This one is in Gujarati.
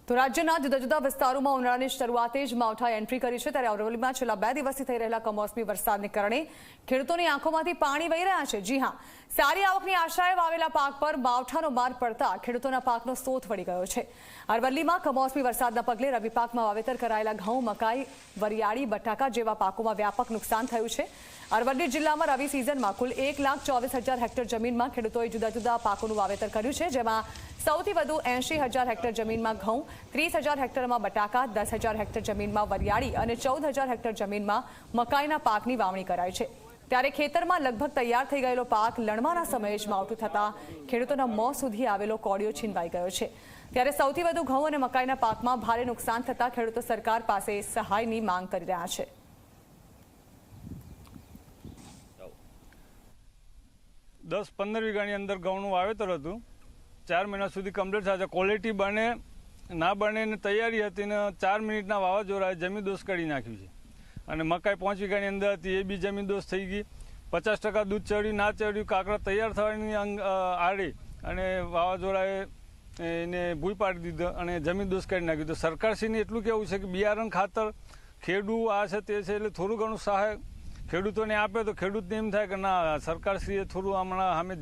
તો રાજ્યના જુદા જુદા વિસ્તારોમાં ઉનાળાની શરૂઆતે જ માવઠાએ એન્ટ્રી કરી છે, ત્યારે અરવલ્લીમાં છેલ્લા 2 દિવસથી થઈ રહેલા કમોસમી વરસાદને કારણે ખેડૂતોની આંખોમાંથી પાણી વહી રહ્યા છે। જી હા, સારી આવકની આશાએ વાવેલા પાક પર માવઠાનો માર પડતા ખેડૂતોના પાકનો સોથ વળી ગયો છે। અરવલ્લીમાં કમોસમી વરસાદના પગલે રવિ પાકમાં વાવેતર કરાયેલા ઘઉં, મકાઈ, વરિયાળી, બટાકા જેવા પાકોમાં વ્યાપક નુકસાન થયું છે। અરવલ્લી જિલ્લામાં રવિ સિઝનમાં કુલ 1,24,000 હેક્ટર જમીનમાં ખેડૂતોએ જુદા જુદા પાકોનું વાવેતર કર્યું છે, જેમાં સૌથી વધુ 80,000 હેક્ટર જમીનમાં ઘઉં, 30,000 હેક્ટરમાં બટાકા, 10,000 હેક્ટર જમીનમાં વરિયાળી અને 14,000 હેક્ટર જમીનમાં મકાઈના પાકની વાવણી કરાઈ છે। ત્યારે ખેતરમાં લગભગ તૈયાર થઈ ગયેલો પાક લણવાના સમયે જ માવઠું થતાં ખેડૂતોના મોં સુધી આવેલો કોળિયો છીનવાઈ ગયો છે। ત્યારે સૌથી વધુ ઘઉં અને મકાઈના પાકમાં ભારે નુકસાન થતાં ખેડૂતો સરકાર પાસે સહાયની માંગ કરી રહ્યા છે। 10-15 વીઘાની અંદર ઘઉંનું વાવેતર હતું। 4 મહિના સુધી કમ્પ્લીટ થયા છે। ક્વોલિટી બને ના બને ને તૈયારી હતી ને 4 મિનિટના વાવાઝોડાએ જમીન દોષ કરી નાખ્યું છે। અને મકાઈ 5 વીઘાની અંદર હતી, એ બી જમીન દોષ થઈ ગઈ। 50% દૂધ ચડ્યું, ના ચડ્યું, કાકડા તૈયાર થવાની આડી અને વાવાઝોડાએ એને ભૂઈ પાડી દીધો અને જમીન દોષ કરી નાખ્યું। તો સરકારશ્રીને એટલું કહેવું છે કે બિયારણ, ખાતર, ખેડૂ આ છે તે છે, એટલે થોડું ઘણું સહાય ખેડૂતોને આપે તો ખેડૂતને એમ થાય કે ના, સરકારશ્રીએ થોડું હમણાં અમે